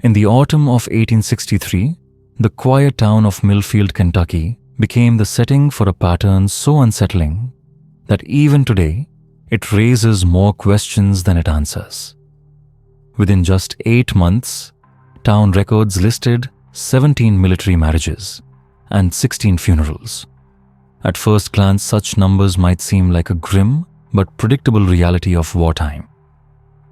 In the autumn of 1863, the quiet town of Millfield, Kentucky, became the setting for a pattern so unsettling that even today, it raises more questions than it answers. Within just 8 months, town records listed 17 military marriages and 16 funerals. At first glance, such numbers might seem like a grim but predictable reality of wartime.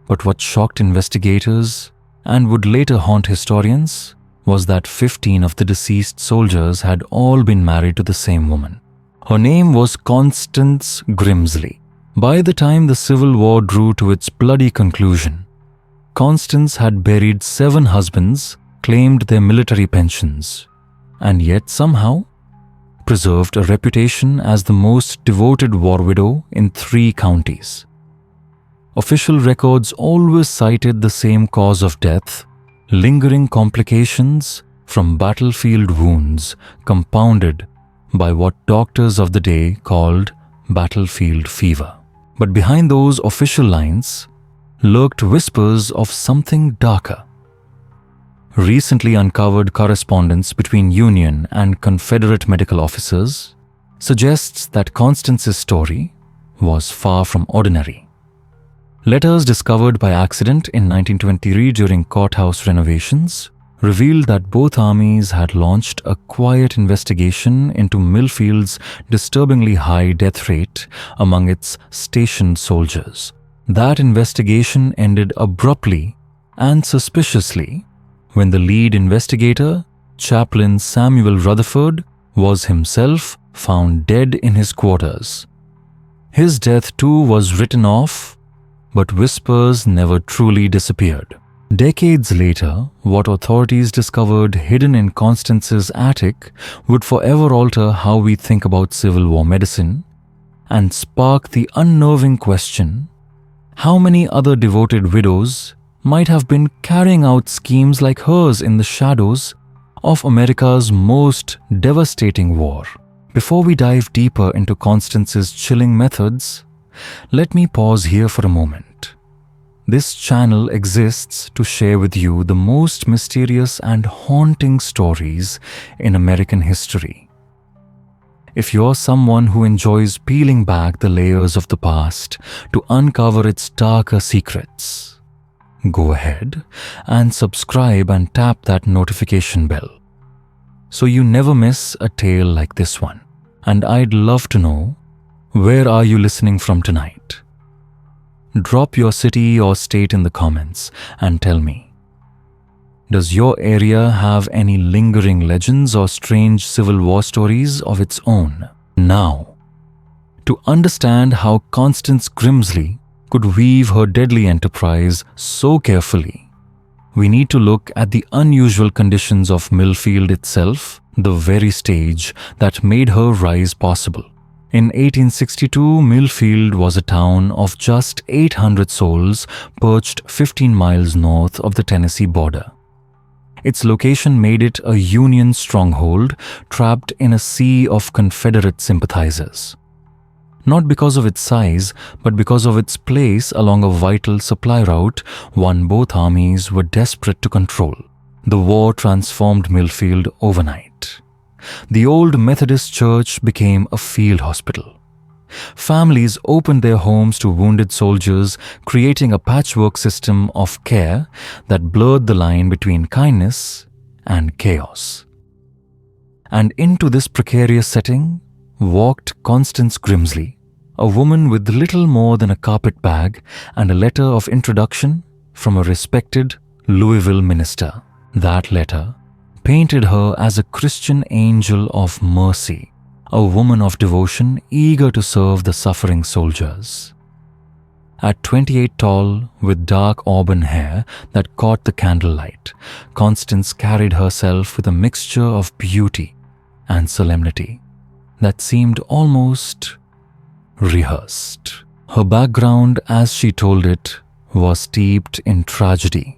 But what shocked investigators and would later haunt historians was that 15 of the deceased soldiers had all been married to the same woman. Her name was Constance Grimsley. By the time the Civil War drew to its bloody conclusion, Constance had buried 7 husbands, claimed their military pensions, and yet somehow preserved a reputation as the most devoted war widow in 3 counties. Official records always cited the same cause of death: lingering complications from battlefield wounds compounded by what doctors of the day called battlefield fever. But behind those official lines lurked whispers of something darker. Recently uncovered correspondence between Union and Confederate medical officers suggests that Constance's story was far from ordinary. Letters discovered by accident in 1923 during courthouse renovations revealed that both armies had launched a quiet investigation into Millfield's disturbingly high death rate among its stationed soldiers. That investigation ended abruptly and suspiciously when the lead investigator, Chaplain Samuel Rutherford, was himself found dead in his quarters. His death too was written off, but whispers never truly disappeared. Decades later, what authorities discovered hidden in Constance's attic would forever alter how we think about Civil War medicine and spark the unnerving question: how many other devoted widows might have been carrying out schemes like hers in the shadows of America's most devastating war? Before we dive deeper into Constance's chilling methods, let me pause here for a moment. This channel exists to share with you the most mysterious and haunting stories in American history. If you're someone who enjoys peeling back the layers of the past to uncover its darker secrets, go ahead and subscribe and tap that notification bell so you never miss a tale like this one. And I'd love to know, where are you listening from tonight? Drop your city or state in the comments and tell me, does your area have any lingering legends or strange Civil War stories of its own? Now, to understand how Constance Grimsley could weave her deadly enterprise so carefully, we need to look at the unusual conditions of Millfield itself, the very stage that made her rise possible. In 1862, Millfield was a town of just 800 souls perched 15 miles north of the Tennessee border. Its location made it a Union stronghold trapped in a sea of Confederate sympathizers. Not because of its size, but because of its place along a vital supply route one both armies were desperate to control. The war transformed Millfield overnight. The old Methodist church became a field hospital. Families opened their homes to wounded soldiers, creating a patchwork system of care that blurred the line between kindness and chaos. And into this precarious setting walked Constance Grimsley, a woman with little more than a carpet bag and a letter of introduction from a respected Louisville minister. That letter painted her as a Christian angel of mercy, a woman of devotion eager to serve the suffering soldiers. At 28 tall, with dark auburn hair that caught the candlelight, Constance carried herself with a mixture of beauty and solemnity that seemed almost rehearsed. Her background, as she told it, was steeped in tragedy.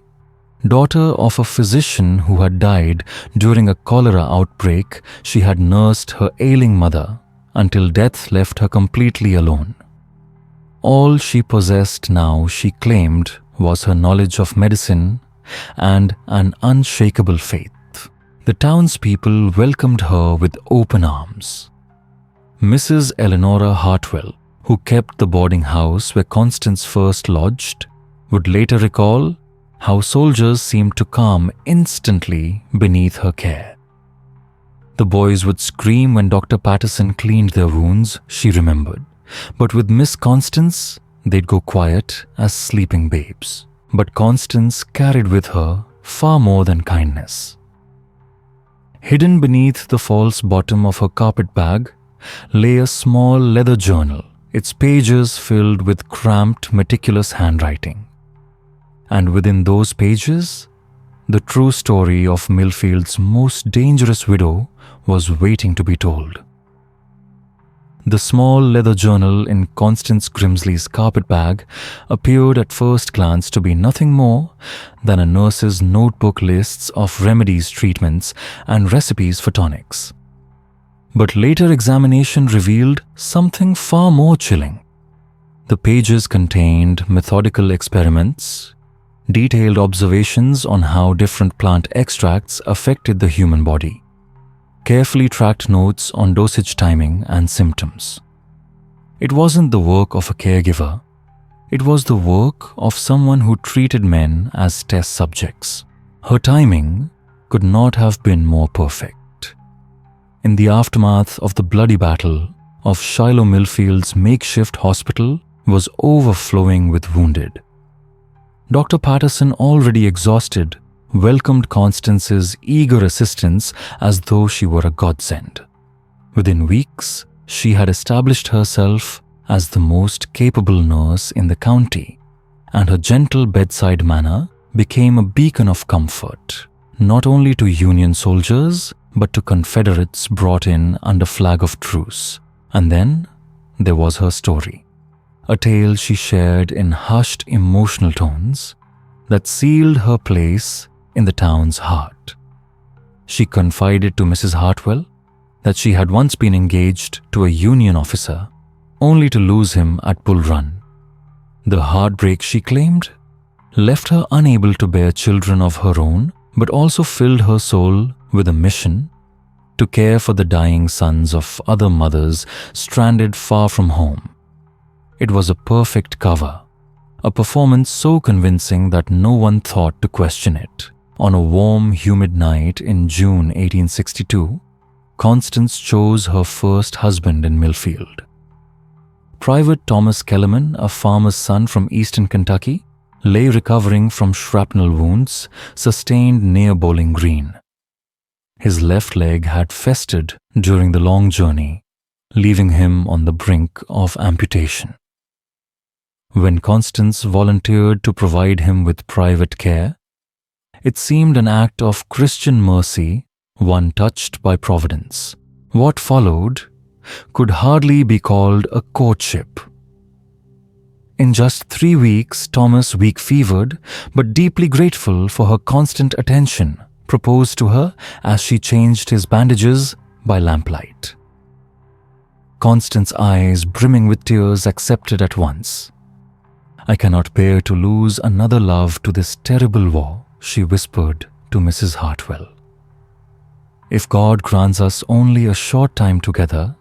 Daughter of a physician who had died during a cholera outbreak, she had nursed her ailing mother until death left her completely alone. All she possessed now, she claimed, was her knowledge of medicine and an unshakable faith. The townspeople welcomed her with open arms. Mrs. Eleanora Hartwell, who kept the boarding house where Constance first lodged, would later recall how soldiers seemed to calm instantly beneath her care. The boys would scream when Dr. Patterson cleaned their wounds, she remembered, but with Miss Constance, they'd go quiet as sleeping babes. But Constance carried with her far more than kindness. Hidden beneath the false bottom of her carpet bag lay a small leather journal, its pages filled with cramped, meticulous handwriting. And within those pages, the true story of Millfield's most dangerous widow was waiting to be told. The small leather journal in Constance Grimsley's carpet bag appeared at first glance to be nothing more than a nurse's notebook lists of remedies, treatments, and recipes for tonics. But later examination revealed something far more chilling. The pages contained methodical experiments, detailed observations on how different plant extracts affected the human body, carefully tracked notes on dosage timing and symptoms. It wasn't the work of a caregiver. It was the work of someone who treated men as test subjects. Her timing could not have been more perfect. In the aftermath of the bloody battle of Shiloh, Millfield's makeshift hospital was overflowing with wounded. Dr. Patterson, already exhausted, welcomed Constance's eager assistance as though she were a godsend. Within weeks, she had established herself as the most capable nurse in the county, and her gentle bedside manner became a beacon of comfort, not only to Union soldiers, but to Confederates brought in under flag of truce. And then there was her story, a tale she shared in hushed, emotional tones that sealed her place in the town's heart. She confided to Mrs. Hartwell that she had once been engaged to a Union officer, only to lose him at Bull Run. The heartbreak, she claimed, left her unable to bear children of her own, but also filled her soul with a mission to care for the dying sons of other mothers stranded far from home. It was a perfect cover, a performance so convincing that no one thought to question it. On a warm, humid night in June 1862, Constance chose her first husband in Millfield. Private Thomas Kellerman, a farmer's son from eastern Kentucky, lay recovering from shrapnel wounds sustained near Bowling Green. His left leg had festered during the long journey, leaving him on the brink of amputation. When Constance volunteered to provide him with private care, it seemed an act of Christian mercy, one touched by Providence. What followed could hardly be called a courtship. In just 3 weeks, Thomas, weak-fevered but deeply grateful for her constant attention, proposed to her as she changed his bandages by lamplight. Constance's eyes, brimming with tears, accepted at once. "I cannot bear to lose another love to this terrible war," she whispered to Mrs. Hartwell. "If God grants us only a short time together,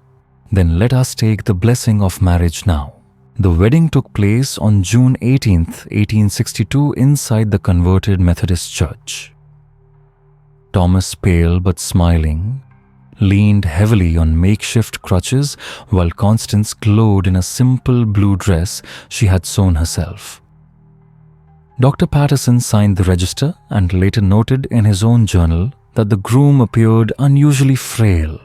then let us take the blessing of marriage now." The wedding took place on June 18th, 1862 inside the converted Methodist church. Thomas, pale but smiling, leaned heavily on makeshift crutches while Constance glowed in a simple blue dress she had sewn herself. Dr. Patterson signed the register and later noted in his own journal that the groom appeared unusually frail,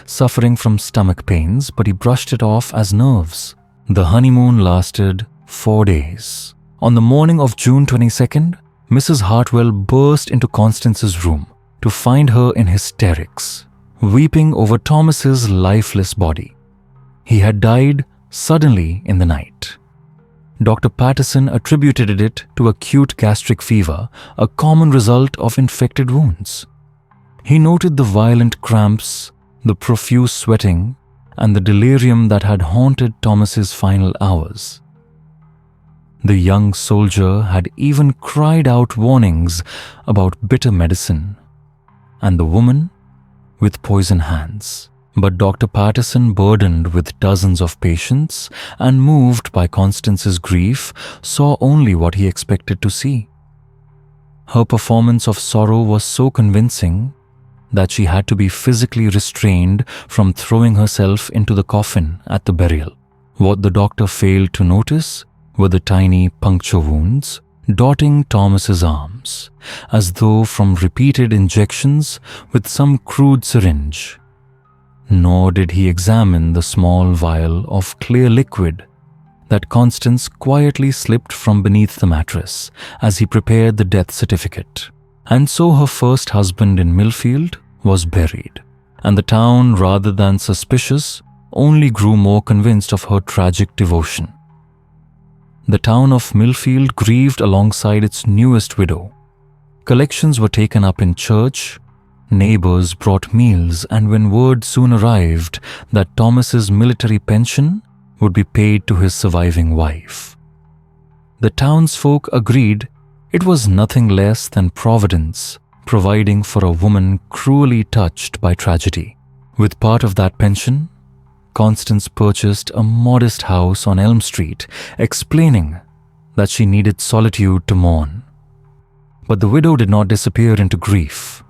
suffering from stomach pains, but he brushed it off as nerves. The honeymoon lasted 4 days. On the morning of June 22nd, Mrs. Hartwell burst into Constance's room to find her in hysterics, weeping over Thomas's lifeless body. He had died suddenly in the night. Dr. Patterson attributed it to acute gastric fever, a common result of infected wounds. He noted the violent cramps, the profuse sweating, and the delirium that had haunted Thomas's final hours. The young soldier had even cried out warnings about bitter medicine, and the woman with poison hands. But Dr. Patterson, burdened with dozens of patients and moved by Constance's grief, saw only what he expected to see. Her performance of sorrow was so convincing that she had to be physically restrained from throwing herself into the coffin at the burial. What the doctor failed to notice were the tiny puncture wounds dotting Thomas's arms, as though from repeated injections with some crude syringe. Nor did he examine the small vial of clear liquid that Constance quietly slipped from beneath the mattress as he prepared the death certificate. And so her first husband in Millfield was buried, and the town, rather than suspicious, only grew more convinced of her tragic devotion. The town of Millfield grieved alongside its newest widow. Collections were taken up in church, neighbors brought meals, and when word soon arrived that Thomas's military pension would be paid to his surviving wife, the townsfolk agreed it was nothing less than Providence providing for a woman cruelly touched by tragedy. With part of that pension, Constance purchased a modest house on Elm Street, explaining that she needed solitude to mourn. But the widow did not disappear into grief.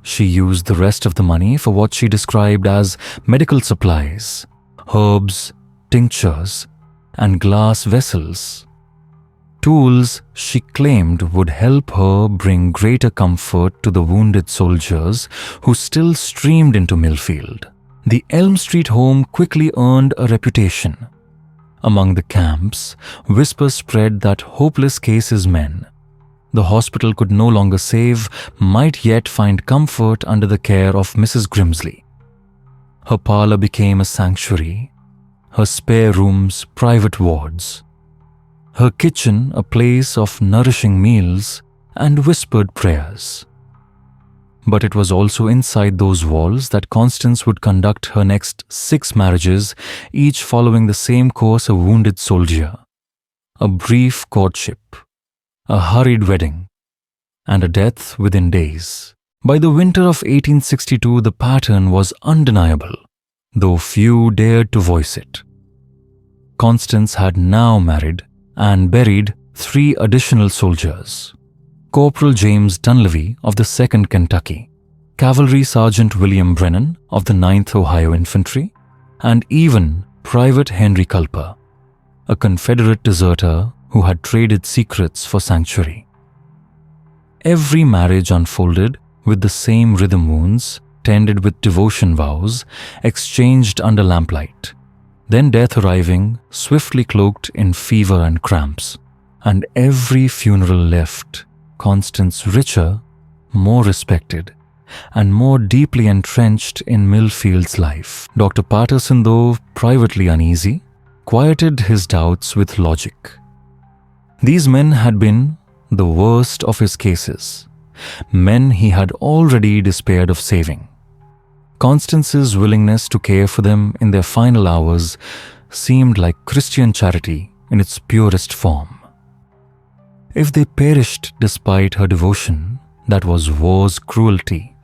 She used the rest of the money for what she described as medical supplies, herbs, tinctures, and glass vessels. Tools she claimed would help her bring greater comfort to the wounded soldiers who still streamed into Millfield. The Elm Street home quickly earned a reputation. Among the camps, whispers spread that hopeless cases men the hospital could no longer save might yet find comfort under the care of Mrs. Grimsley. Her parlor became a sanctuary, her spare rooms private wards, her kitchen a place of nourishing meals and whispered prayers. But it was also inside those walls that Constance would conduct her next 6 marriages, each following the same course a wounded soldier: a brief courtship, a hurried wedding, and a death within days. By the winter of 1862, the pattern was undeniable, though few dared to voice it. Constance had now married and buried 3 additional soldiers: Corporal James Dunleavy of the 2nd Kentucky, Cavalry Sergeant William Brennan of the 9th Ohio Infantry, and even Private Henry Culper, a Confederate deserter who had traded secrets for sanctuary. Every marriage unfolded with the same rhythm wounds, tended with devotion vows, exchanged under lamplight, then death arriving, swiftly cloaked in fever and cramps. And every funeral left Constance richer, more respected, and more deeply entrenched in Millfield's life. Dr. Patterson, though privately uneasy, quieted his doubts with logic. These men had been the worst of his cases, men he had already despaired of saving. Constance's willingness to care for them in their final hours seemed like Christian charity in its purest form. If they perished despite her devotion, that was war's cruelty,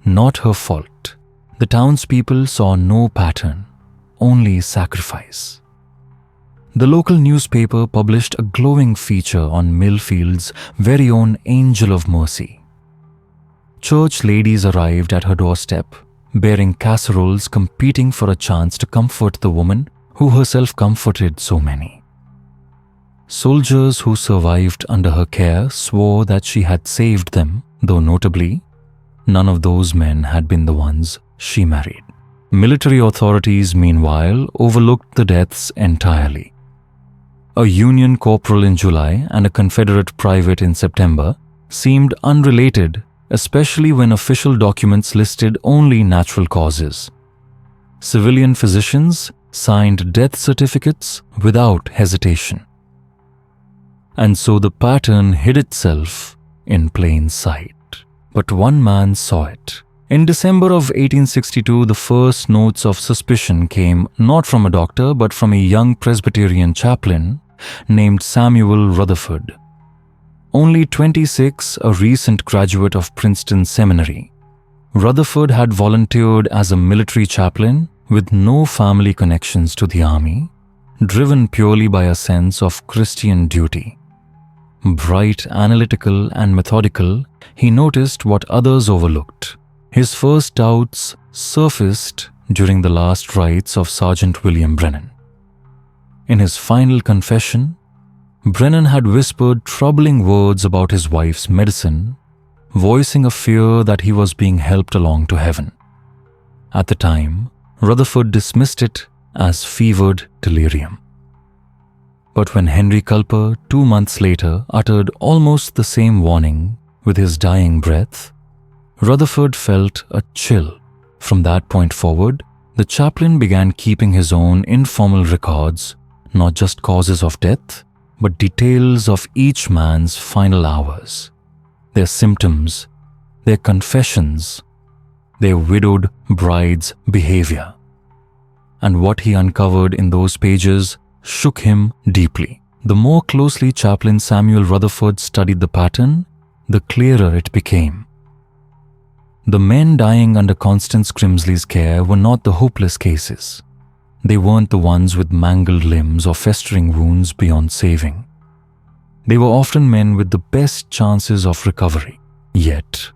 not her fault. The townspeople saw no pattern, only sacrifice. The local newspaper published a glowing feature on Millfield's very own Angel of Mercy. Church ladies arrived at her doorstep, bearing casseroles competing for a chance to comfort the woman who herself comforted so many. Soldiers who survived under her care swore that she had saved them, though notably, none of those men had been the ones she married. Military authorities, meanwhile, overlooked the deaths entirely. A Union corporal in July and a Confederate private in September seemed unrelated, especially when official documents listed only natural causes. Civilian physicians signed death certificates without hesitation. And so the pattern hid itself in plain sight. But one man saw it. In December of 1862, the first notes of suspicion came not from a doctor but from a young Presbyterian chaplain named Samuel Rutherford. Only 26, a recent graduate of Princeton Seminary, Rutherford had volunteered as a military chaplain with no family connections to the army, driven purely by a sense of Christian duty. Bright, analytical, and methodical, he noticed what others overlooked. His first doubts surfaced during the last rites of Sergeant William Brennan. In his final confession, Brennan had whispered troubling words about his wife's medicine, voicing a fear that he was being helped along to heaven. At the time, Rutherford dismissed it as fevered delirium. But when Henry Culper, 2 months later, uttered almost the same warning with his dying breath, Rutherford felt a chill. From that point forward, the chaplain began keeping his own informal records, not just causes of death, but details of each man's final hours, their symptoms, their confessions, their widowed bride's behavior. And what he uncovered in those pages shook him deeply. The more closely Chaplain Samuel Rutherford studied the pattern, the clearer it became. The men dying under Constance Grimsley's care were not the hopeless cases. They weren't the ones with mangled limbs or festering wounds beyond saving. They were often men with the best chances of recovery. Yet,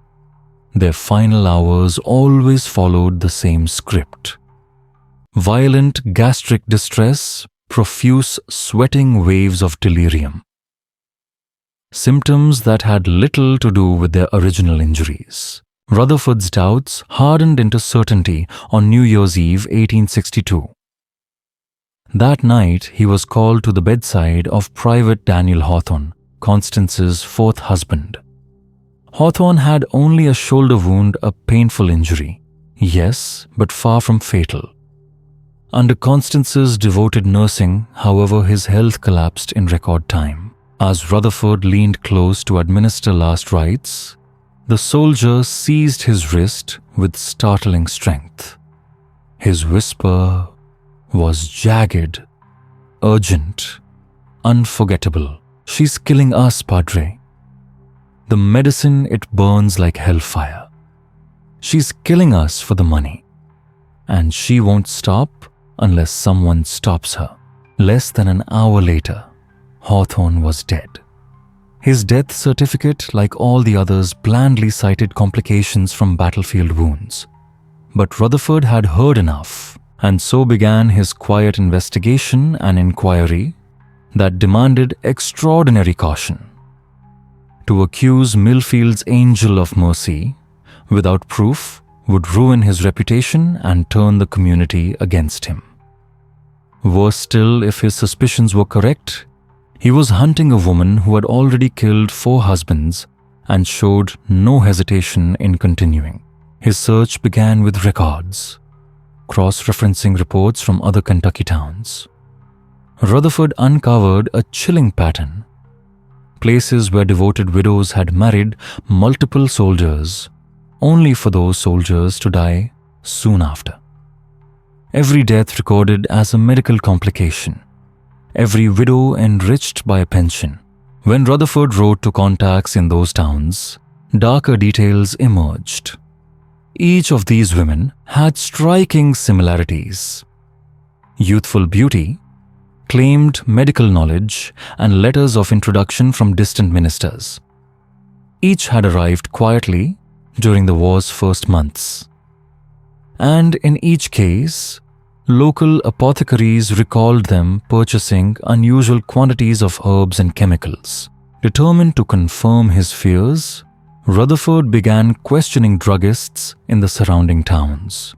their final hours always followed the same script. Violent gastric distress, profuse sweating waves of delirium. Symptoms that had little to do with their original injuries. Rutherford's doubts hardened into certainty on New Year's Eve 1862. That night, he was called to the bedside of Private Daniel Hawthorne, Constance's fourth husband. Hawthorne had only a shoulder wound, a painful injury. Yes, but far from fatal. Under Constance's devoted nursing, however, his health collapsed in record time. As Rutherford leaned close to administer last rites, the soldier seized his wrist with startling strength. His whisper was jagged, urgent, unforgettable. "She's killing us, Padre. The medicine, it burns like hellfire. She's killing us for the money. And she won't stop unless someone stops her." Less than an hour later, Hawthorne was dead. His death certificate, like all the others, blandly cited complications from battlefield wounds. But Rutherford had heard enough, and so began his quiet investigation and inquiry that demanded extraordinary caution. To accuse Millfield's angel of mercy without proof would ruin his reputation and turn the community against him. Worse still, if his suspicions were correct, he was hunting a woman who had already killed 4 husbands and showed no hesitation in continuing. His search began with records, cross-referencing reports from other Kentucky towns. Rutherford uncovered a chilling pattern. Places where devoted widows had married multiple soldiers, only for those soldiers to die soon after. Every death recorded as a medical complication. Every widow enriched by a pension. When Rutherford wrote to contacts in those towns, darker details emerged. Each of these women had striking similarities. Youthful beauty, claimed medical knowledge, and letters of introduction from distant ministers. Each had arrived quietly during the war's first months. And in each case, local apothecaries recalled them purchasing unusual quantities of herbs and chemicals. Determined to confirm his fears, Rutherford began questioning druggists in the surrounding towns.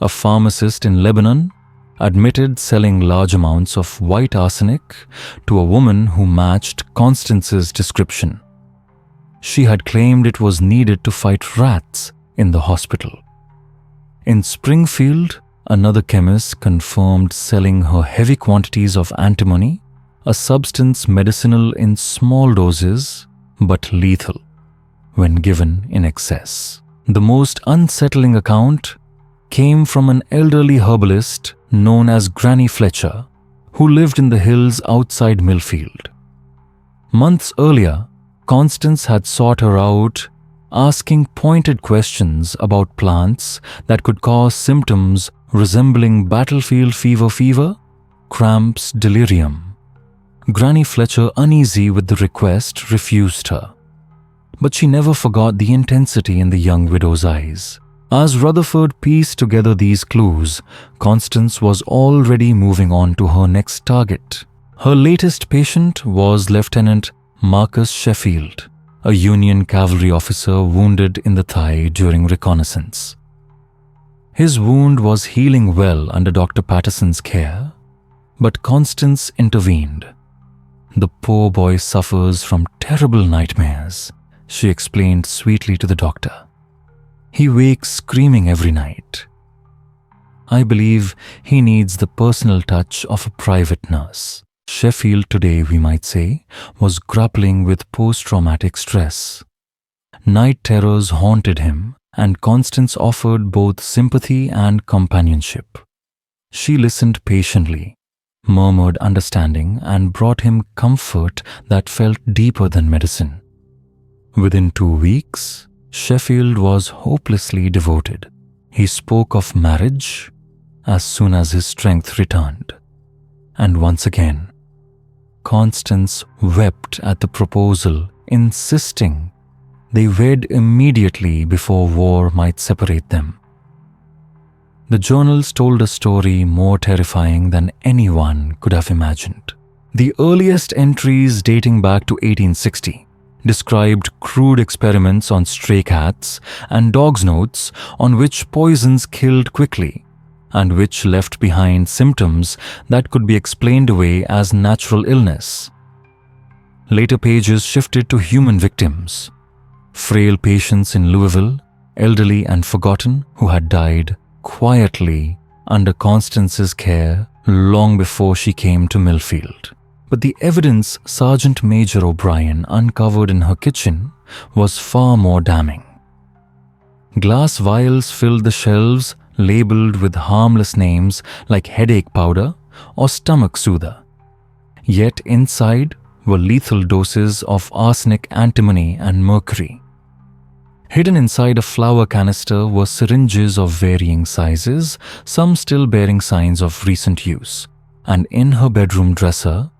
A pharmacist in Lebanon admitted selling large amounts of white arsenic to a woman who matched Constance's description. She had claimed it was needed to fight rats in the hospital. In Springfield, another chemist confirmed selling her heavy quantities of antimony, a substance medicinal in small doses but lethal when given in excess. The most unsettling account came from an elderly herbalist known as Granny Fletcher, who lived in the hills outside Millfield. Months earlier, Constance had sought her out, asking pointed questions about plants that could cause symptoms resembling battlefield fever, cramps, delirium. Granny Fletcher, uneasy with the request, refused her. But she never forgot the intensity in the young widow's eyes. As Rutherford pieced together these clues, Constance was already moving on to her next target. Her latest patient was Lieutenant Marcus Sheffield, a Union cavalry officer wounded in the thigh during reconnaissance. His wound was healing well under Dr. Patterson's care, but Constance intervened. "The poor boy suffers from terrible nightmares," she explained sweetly to the doctor. "He wakes screaming every night. I believe he needs the personal touch of a private nurse." Sheffield today, we might say, was grappling with post-traumatic stress. Night terrors haunted him, and Constance offered both sympathy and companionship. She listened patiently, murmured understanding, and brought him comfort that felt deeper than medicine. Within 2 weeks, Sheffield was hopelessly devoted. He spoke of marriage as soon as his strength returned. And once again, Constance wept at the proposal, insisting they wed immediately before war might separate them. The journals told a story more terrifying than anyone could have imagined. The earliest entries, dating back to 1860, described crude experiments on stray cats and dogs' notes on which poisons killed quickly and which left behind symptoms that could be explained away as natural illness. Later pages shifted to human victims, frail patients in Louisville, elderly and forgotten, who had died quietly under Constance's care long before she came to Millfield. But the evidence Sergeant Major O'Brien uncovered in her kitchen was far more damning. Glass vials filled the shelves, labeled with harmless names like headache powder or stomach soother. Yet inside were lethal doses of arsenic, antimony, and mercury. Hidden inside a flour canister were syringes of varying sizes, some still bearing signs of recent use. And in her bedroom dresser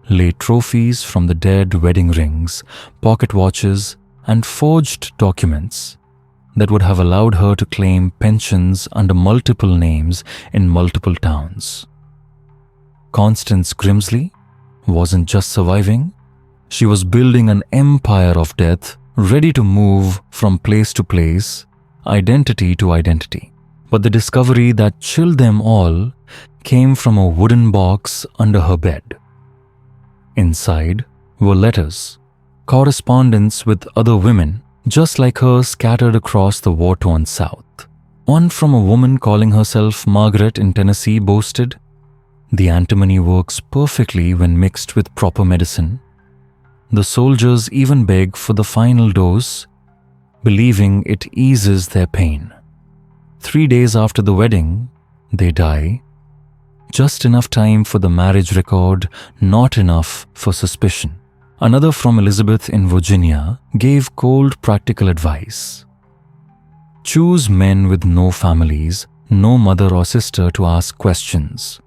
lay trophies from the dead wedding rings, pocket watches, and forged documents that would have allowed her to claim pensions under multiple names in multiple towns. Constance Grimsley wasn't just surviving, she was building an empire of death, ready to move from place to place, identity to identity. But the discovery that chilled them all came from a wooden box under her bed. Inside were letters, correspondence with other women just like her scattered across the war-torn South. One from a woman calling herself Margaret in Tennessee boasted, "The antimony works perfectly when mixed with proper medicine. The soldiers even beg for the final dose, believing it eases their pain. 3 days after the wedding, they die. Just enough time for the marriage record, not enough for suspicion." Another from Elizabeth in Virginia gave cold practical advice. Choose men with no families, no mother or sister to ask questions.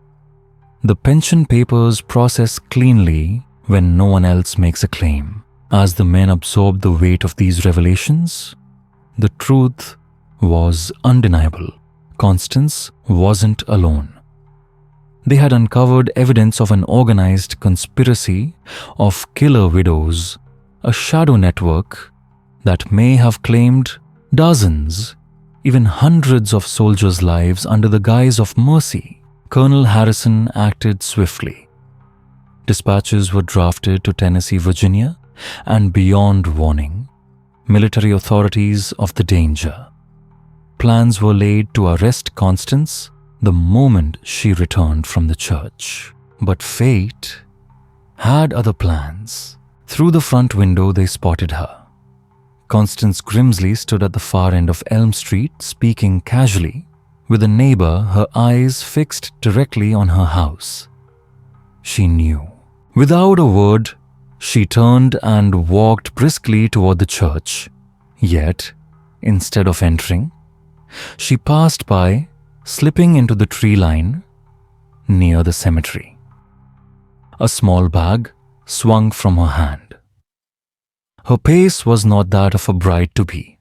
The pension papers process cleanly when no one else makes a claim. As the men absorbed the weight of these revelations, the truth was undeniable. Constance wasn't alone. They had uncovered evidence of an organized conspiracy of killer widows, a shadow network that may have claimed dozens, even hundreds of soldiers' lives under the guise of mercy. Colonel Harrison acted swiftly. Dispatches were drafted to Tennessee, Virginia, and beyond warning, military authorities of the danger. Plans were laid to arrest Constance the moment she returned from the church. But fate had other plans. Through the front window they spotted her. Constance Grimsley stood at the far end of Elm Street, speaking casually with a neighbor, her eyes fixed directly on her house. She knew. Without a word, she turned and walked briskly toward the church. Yet, instead of entering, she passed by, slipping into the tree line near the cemetery. A small bag swung from her hand. Her pace was not that of a bride-to-be.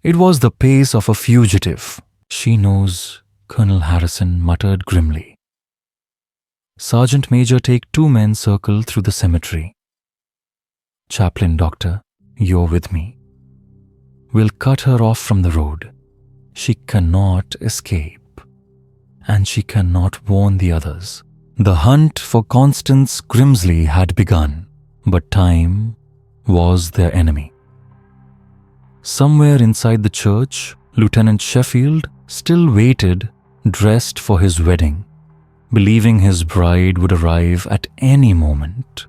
It was the pace of a fugitive. "She knows," Colonel Harrison muttered grimly. "Sergeant Major, take 2 men circle through the cemetery. Chaplain Doctor, you're with me. We'll cut her off from the road. She cannot escape, and she cannot warn the others." The hunt for Constance Grimsley had begun, but time was their enemy. Somewhere inside the church, Lieutenant Sheffield still waited, dressed for his wedding, believing his bride would arrive at any moment.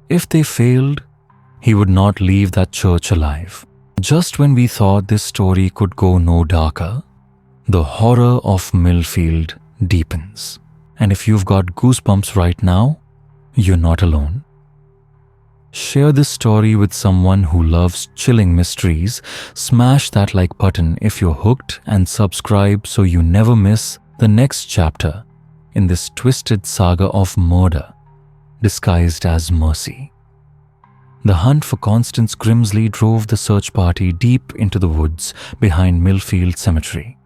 If they failed, he would not leave that church alive. Just when we thought this story could go no darker, the horror of Millfield deepens. And if you've got goosebumps right now, you're not alone. Share this story with someone who loves chilling mysteries. Smash that like button if you're hooked, and subscribe so you never miss the next chapter in this twisted saga of murder disguised as mercy. The hunt for Constance Grimsley drove the search party deep into the woods behind Millfield Cemetery.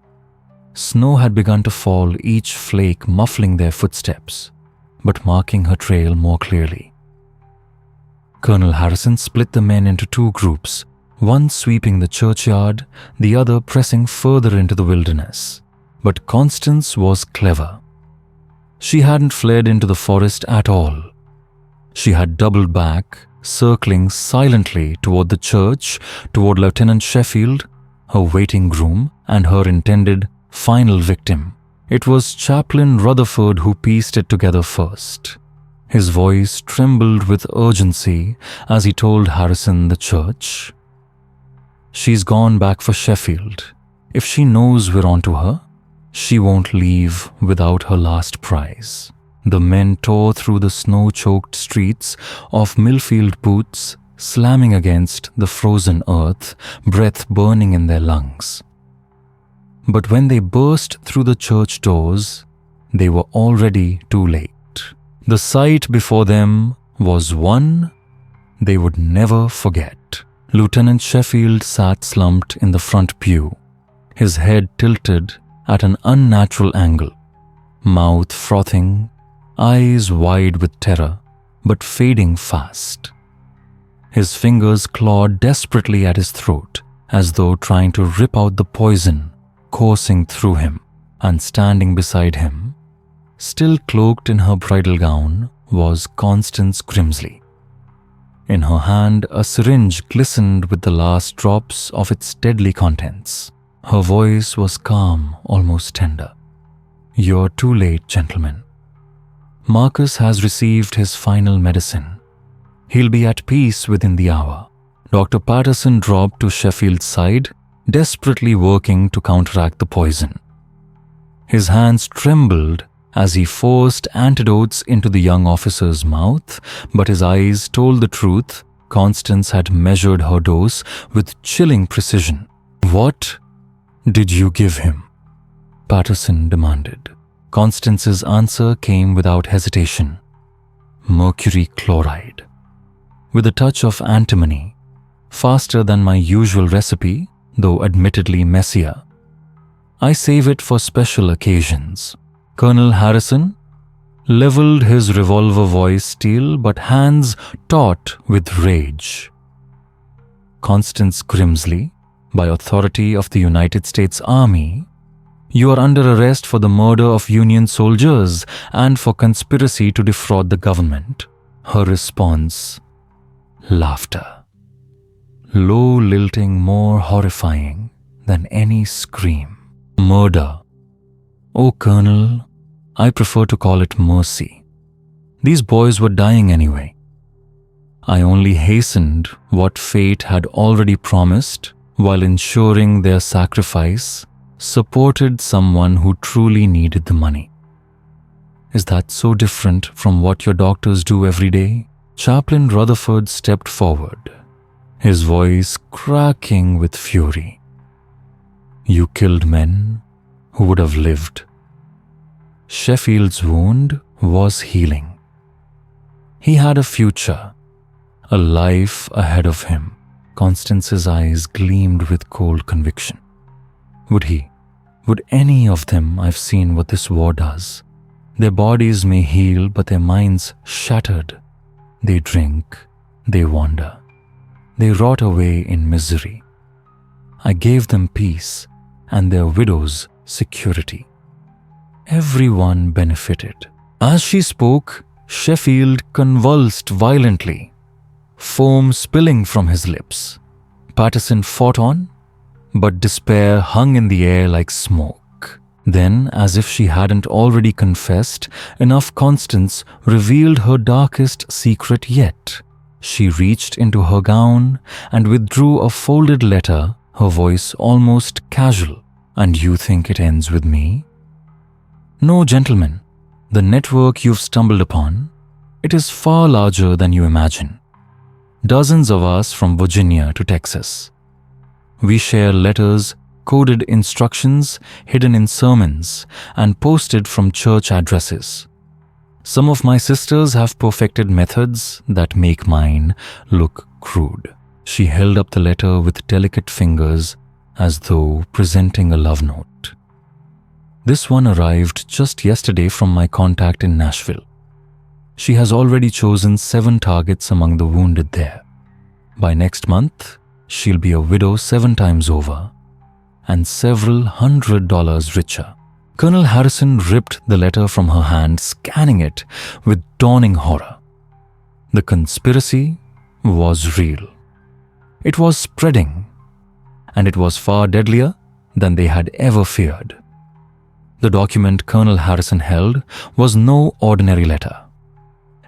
Snow had begun to fall, each flake muffling their footsteps, but marking her trail more clearly. Colonel Harrison split the men into 2 groups, one sweeping the churchyard, the other pressing further into the wilderness. But Constance was clever. She hadn't fled into the forest at all. She had doubled back, circling silently toward the church, toward Lieutenant Sheffield, her waiting groom, and her intended final victim. It was Chaplain Rutherford who pieced it together first. His voice trembled with urgency as he told Harrison the church. "She's gone back for Sheffield. If she knows we're onto her, she won't leave without her last prize." The men tore through the snow-choked streets of Millfield boots, slamming against the frozen earth, breath burning in their lungs. But when they burst through the church doors, they were already too late. The sight before them was one they would never forget. Lieutenant Sheffield sat slumped in the front pew, his head tilted at an unnatural angle, mouth frothing, eyes wide with terror, but fading fast. His fingers clawed desperately at his throat, as though trying to rip out the poison coursing through him. And standing beside him, still cloaked in her bridal gown, was Constance Grimsley. In her hand, a syringe glistened with the last drops of its deadly contents. Her voice was calm, almost tender. "You're too late, gentlemen. Marcus has received his final medicine. He'll be at peace within the hour." Dr. Patterson dropped to Sheffield's side, desperately working to counteract the poison. His hands trembled as he forced antidotes into the young officer's mouth, but his eyes told the truth. Constance had measured her dose with chilling precision. "What did you give him?" Patterson demanded. Constance's answer came without hesitation. "Mercury chloride. With a touch of antimony, faster than my usual recipe, though admittedly messier. I save it for special occasions." Colonel Harrison leveled his revolver, voice steel but hands taut with rage. "Constance Grimsley, by authority of the United States Army, you are under arrest for the murder of Union soldiers and for conspiracy to defraud the government." Her response: laughter. Low, lilting, more horrifying than any scream. "Murder. Oh, Colonel, I prefer to call it mercy. These boys were dying anyway. I only hastened what fate had already promised while ensuring their sacrifice supported someone who truly needed the money. Is that so different from what your doctors do every day? Chaplain Rutherford stepped forward, his voice cracking with fury. You killed men who would have lived. Sheffield's wound was healing. He had a future, a life ahead of him. Constance's eyes gleamed with cold conviction. Would any of them? I've seen what this war does. Their bodies may heal, but their minds shattered. They drink, they wander. They rot away in misery. I gave them peace and their widows security. Everyone benefited. As she spoke, Sheffield convulsed violently, foam spilling from his lips. Patterson fought on, but despair hung in the air like smoke. Then, as if she hadn't already confessed enough, Constance revealed her darkest secret yet. She reached into her gown and withdrew a folded letter, her voice almost casual. And you think it ends with me? No, gentlemen. The network you've stumbled upon, it is far larger than you imagine. Dozens of us from Virginia to Texas. We share letters, coded instructions hidden in sermons, and posted from church addresses. Some of my sisters have perfected methods that make mine look crude. She held up the letter with delicate fingers as though presenting a love note. This one arrived just yesterday from my contact in Nashville. She has already chosen 7 targets among the wounded there. By next month, she'll be a widow 7 times over and several $100 richer. Colonel Harrison ripped the letter from her hand, scanning it with dawning horror. The conspiracy was real. It was spreading, and it was far deadlier than they had ever feared. The document Colonel Harrison held was no ordinary letter.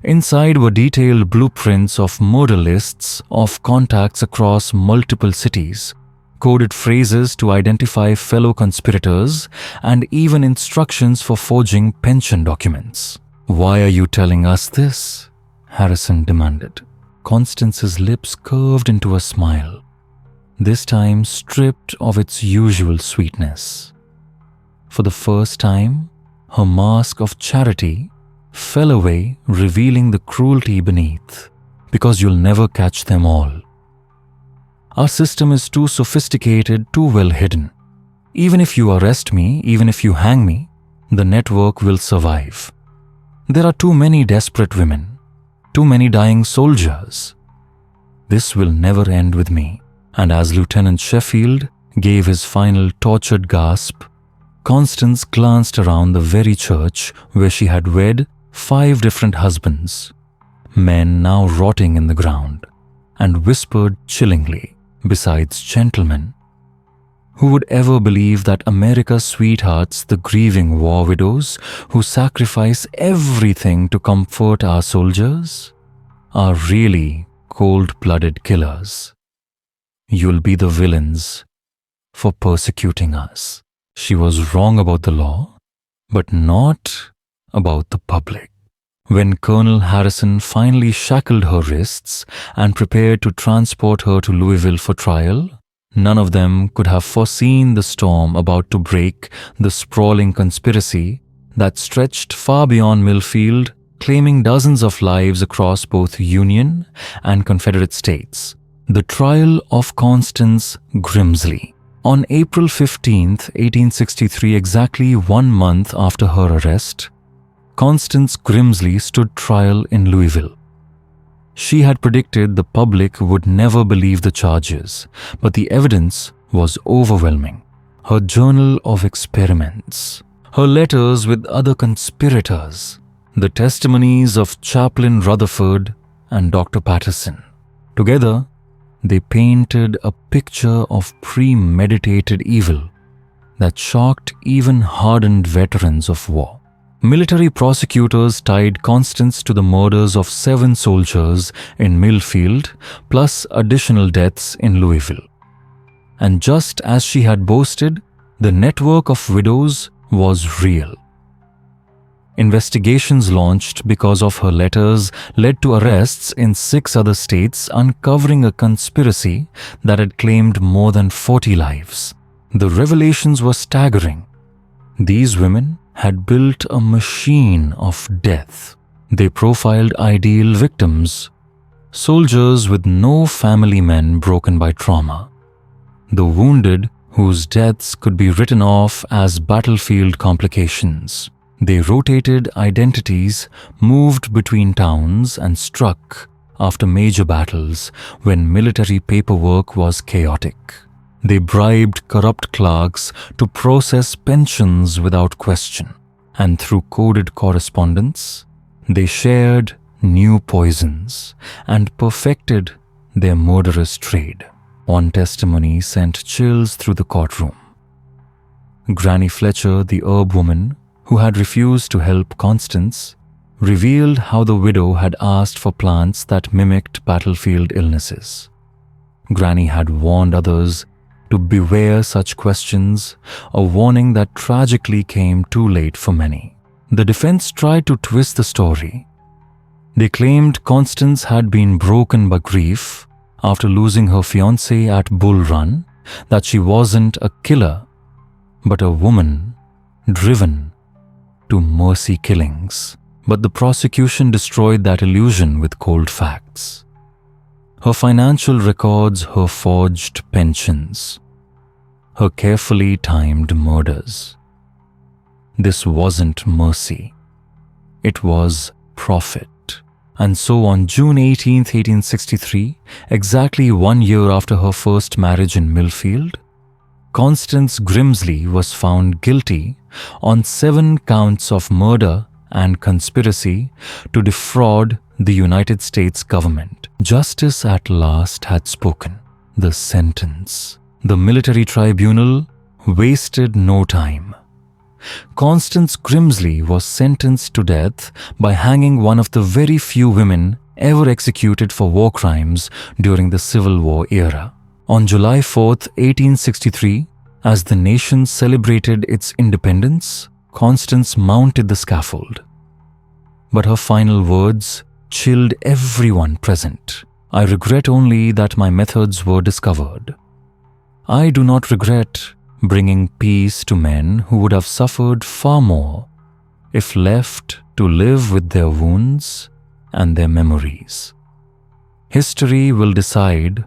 Inside were detailed blueprints of murder lists of contacts across multiple cities, coded phrases to identify fellow conspirators, and even instructions for forging pension documents. Why are you telling us this? Harrison demanded. Constance's lips curved into a smile, this time stripped of its usual sweetness. For the first time, her mask of charity fell away, revealing the cruelty beneath. Because you'll never catch them all. Our system is too sophisticated, too well hidden. Even if you arrest me, even if you hang me, the network will survive. There are too many desperate women, too many dying soldiers. This will never end with me. And as Lieutenant Sheffield gave his final tortured gasp, Constance glanced around the very church where she had wed 5 different husbands, men now rotting in the ground, and whispered chillingly, besides gentlemen, who would ever believe that America's sweethearts, the grieving war widows who sacrifice everything to comfort our soldiers, are really cold-blooded killers? You'll be the villains for persecuting us. She was wrong about the law, but not about the public. When Colonel Harrison finally shackled her wrists and prepared to transport her to Louisville for trial, none of them could have foreseen the storm about to break, the sprawling conspiracy that stretched far beyond Millfield, claiming dozens of lives across both Union and Confederate states. The trial of Constance Grimsley. On April 15, 1863, exactly 1 month after her arrest, Constance Grimsley stood trial in Louisville. She had predicted the public would never believe the charges, but the evidence was overwhelming. Her journal of experiments, her letters with other conspirators, the testimonies of Chaplain Rutherford and Dr. Patterson. Together, they painted a picture of premeditated evil that shocked even hardened veterans of war. Military prosecutors tied Constance to the murders of 7 soldiers in Millfield, plus additional deaths in Louisville. And just as she had boasted, the network of widows was real. Investigations launched because of her letters led to arrests in 6 other states, uncovering a conspiracy that had claimed more than 40 lives. The revelations were staggering. These women had built a machine of death. They profiled ideal victims, soldiers with no family men broken by trauma, the wounded whose deaths could be written off as battlefield complications. They rotated identities, moved between towns, and struck after major battles when military paperwork was chaotic. They bribed corrupt clerks to process pensions without question, and through coded correspondence, they shared new poisons and perfected their murderous trade. One testimony sent chills through the courtroom. Granny Fletcher, the herb woman who had refused to help Constance, revealed how the widow had asked for plants that mimicked battlefield illnesses. Granny had warned others to beware such questions, a warning that tragically came too late for many. The defense tried to twist the story. They claimed Constance had been broken by grief after losing her fiancé at Bull Run, that she wasn't a killer, but a woman driven to mercy killings. But the prosecution destroyed that illusion with cold facts. Her financial records, her forged pensions, her carefully timed murders. This wasn't mercy. It was profit. And so on June 18, 1863, exactly 1 year after her first marriage in Millfield, Constance Grimsley was found guilty on 7 counts of murder and conspiracy to defraud the United States government. Justice at last had spoken. The sentence. The military tribunal wasted no time. Constance Grimsley was sentenced to death by hanging, one of the very few women ever executed for war crimes during the Civil War era. On July 4, 1863, as the nation celebrated its independence, Constance mounted the scaffold. But her final words chilled everyone present. "I regret only that my methods were discovered. I do not regret bringing peace to men who would have suffered far more if left to live with their wounds and their memories. History will decide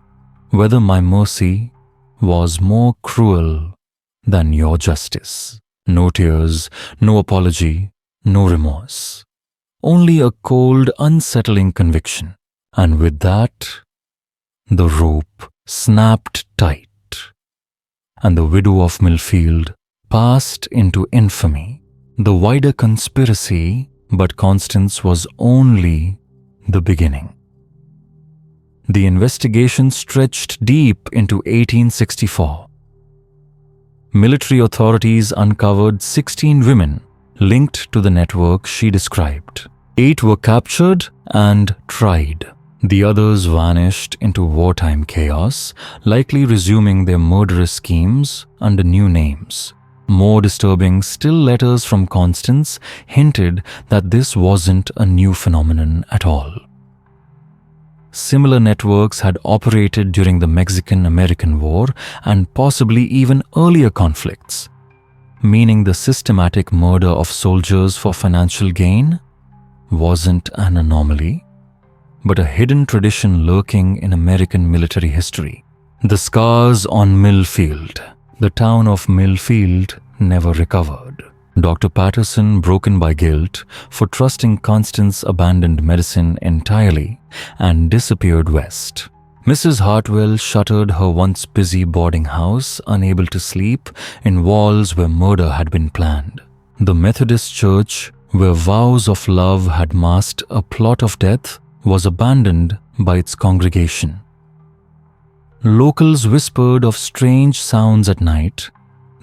whether my mercy was more cruel than your justice." No tears, no apology, no remorse. Only a cold, unsettling conviction. And with that, the rope snapped tight, and the widow of Millfield passed into infamy. The wider conspiracy, but Constance was only the beginning. The investigation stretched deep into 1864. Military authorities uncovered 16 women linked to the network she described. 8 were captured and tried. The others vanished into wartime chaos, likely resuming their murderous schemes under new names. More disturbing still, letters from Constance hinted that this wasn't a new phenomenon at all. Similar networks had operated during the Mexican-American War and possibly even earlier conflicts, meaning the systematic murder of soldiers for financial gain wasn't an anomaly, but a hidden tradition lurking in American military history. The scars on Millfield. The town of Millfield never recovered. Dr. Patterson, broken by guilt for trusting Constance, abandoned medicine entirely and disappeared west. Mrs. Hartwell shuttered her once busy boarding house, unable to sleep in walls where murder had been planned. The Methodist Church, where vows of love had masked a plot of death, was abandoned by its congregation. Locals whispered of strange sounds at night,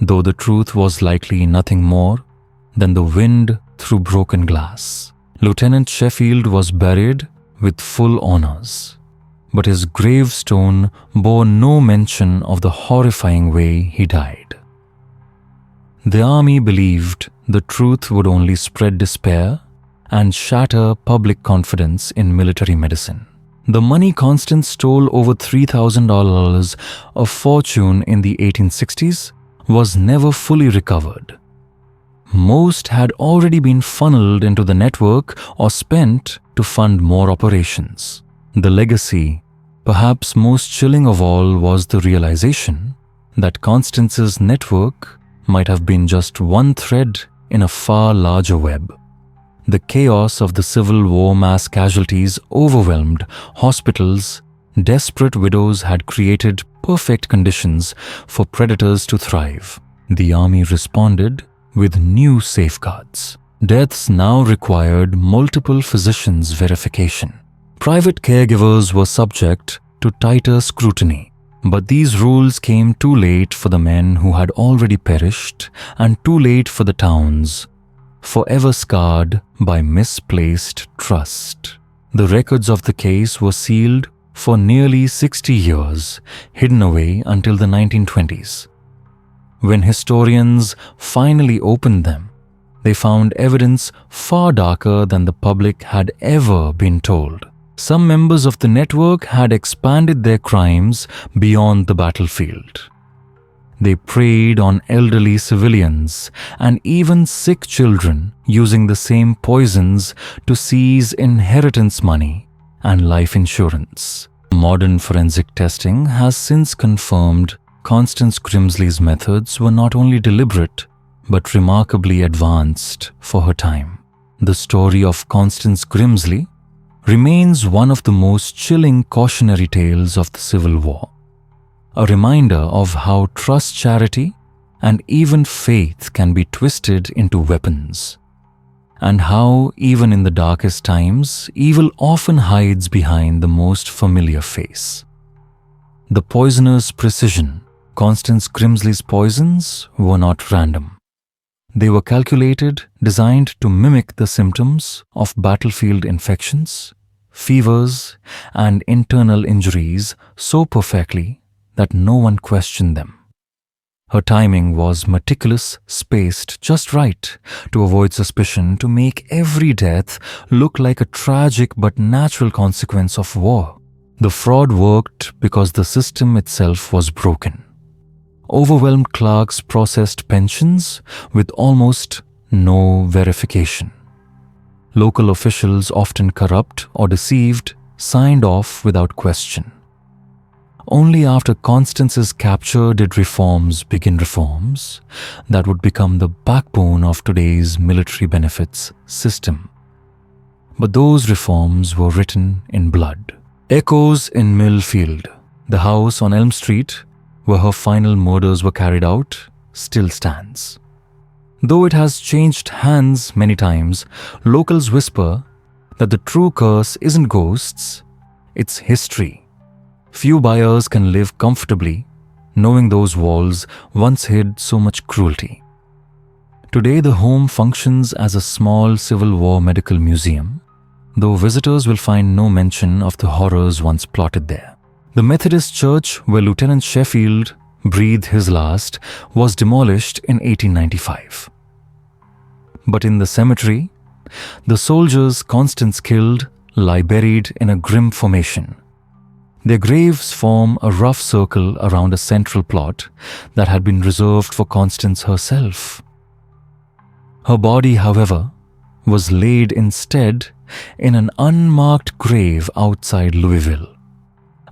though the truth was likely nothing more than the wind through broken glass. Lieutenant Sheffield was buried with full honors, but his gravestone bore no mention of the horrifying way he died. The army believed the truth would only spread despair and shatter public confidence in military medicine. The money Constance stole, over $3,000, a fortune in the 1860s, was never fully recovered. Most had already been funneled into the network or spent to fund more operations. The legacy, perhaps most chilling of all, was the realization that Constance's network might have been just one thread in a far larger web. The chaos of the Civil War mass casualties overwhelmed hospitals. Desperate widows had created perfect conditions for predators to thrive. The army responded with new safeguards. Deaths now required multiple physicians' verification. Private caregivers were subject to tighter scrutiny. But these rules came too late for the men who had already perished, and too late for the towns, forever scarred by misplaced trust. The records of the case were sealed for nearly 60 years, hidden away until the 1920s. When historians finally opened them, they found evidence far darker than the public had ever been told. Some members of the network had expanded their crimes beyond the battlefield. They preyed on elderly civilians and even sick children, using the same poisons to seize inheritance money and life insurance. Modern forensic testing has since confirmed Constance Grimsley's methods were not only deliberate but remarkably advanced for her time. The story of Constance Grimsley remains one of the most chilling cautionary tales of the Civil War, a reminder of how trust, charity, and even faith can be twisted into weapons, and how, even in the darkest times, evil often hides behind the most familiar face. The poisoner's precision. Constance Grimsley's poisons were not random. They were calculated, designed to mimic the symptoms of battlefield infections, fevers, and internal injuries so perfectly that no one questioned them. Her timing was meticulous, spaced just right to avoid suspicion, to make every death look like a tragic but natural consequence of war. The fraud worked because the system itself was broken. Overwhelmed clerks processed pensions with almost no verification. Local officials, often corrupt or deceived, signed off without question. Only after Constance's capture did reforms begin, reforms that would become the backbone of today's military benefits system. But those reforms were written in blood. Echoes in Millfield, the house on Elm Street where her final murders were carried out, still stands. Though it has changed hands many times, locals whisper that the true curse isn't ghosts, it's history. Few buyers can live comfortably knowing those walls once hid so much cruelty. Today, the home functions as a small Civil War medical museum, though visitors will find no mention of the horrors once plotted there. The Methodist church where Lieutenant Sheffield breathed his last was demolished in 1895. But in the cemetery, the soldiers Constance killed lie buried in a grim formation. Their graves form a rough circle around a central plot that had been reserved for Constance herself. Her body, however, was laid instead in an unmarked grave outside Louisville,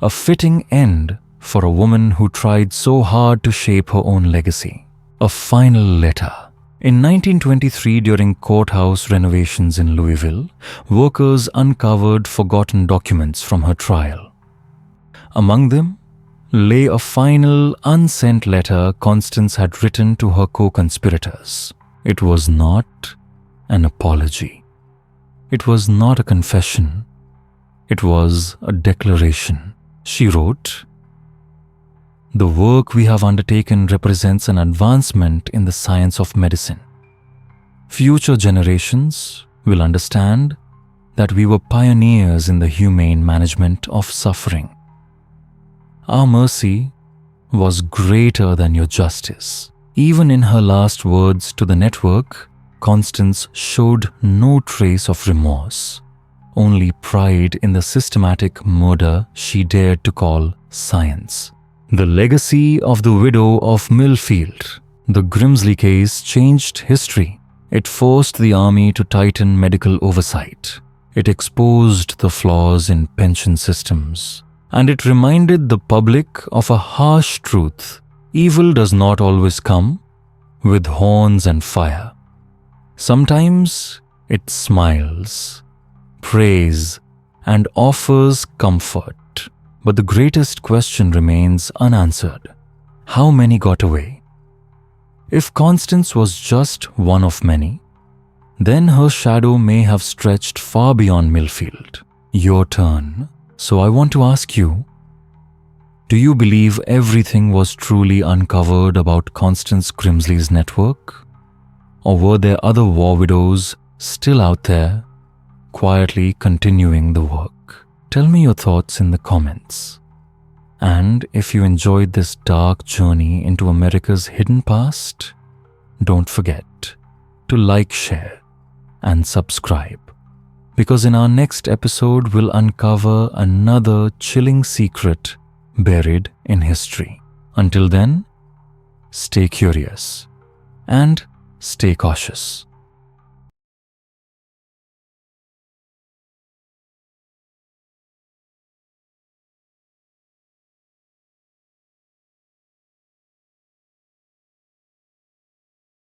a fitting end for a woman who tried so hard to shape her own legacy. A final letter. In 1923, during courthouse renovations in Louisville, workers uncovered forgotten documents from her trial. Among them lay a final unsent letter Constance had written to her co-conspirators. It was not an apology. It was not a confession. It was a declaration. She wrote, "The work we have undertaken represents an advancement in the science of medicine. Future generations will understand that we were pioneers in the humane management of suffering. Our mercy was greater than your justice." Even in her last words to the network, Constance showed no trace of remorse, only pride in the systematic murder she dared to call science. The legacy of the widow of Millfield, the Grimsley case, changed history. It forced the army to tighten medical oversight. It exposed the flaws in pension systems. And it reminded the public of a harsh truth. Evil does not always come with horns and fire. Sometimes it smiles, prays, and offers comfort. But the greatest question remains unanswered. How many got away? If Constance was just one of many, then her shadow may have stretched far beyond Millfield. Your turn. So I want to ask you, do you believe everything was truly uncovered about Constance Grimsley's network? Or were there other war widows still out there, quietly continuing the work? Tell me your thoughts in the comments. And if you enjoyed this dark journey into America's hidden past, don't forget to like, share, and subscribe. Because in our next episode, we'll uncover another chilling secret buried in history. Until then, stay curious and stay cautious.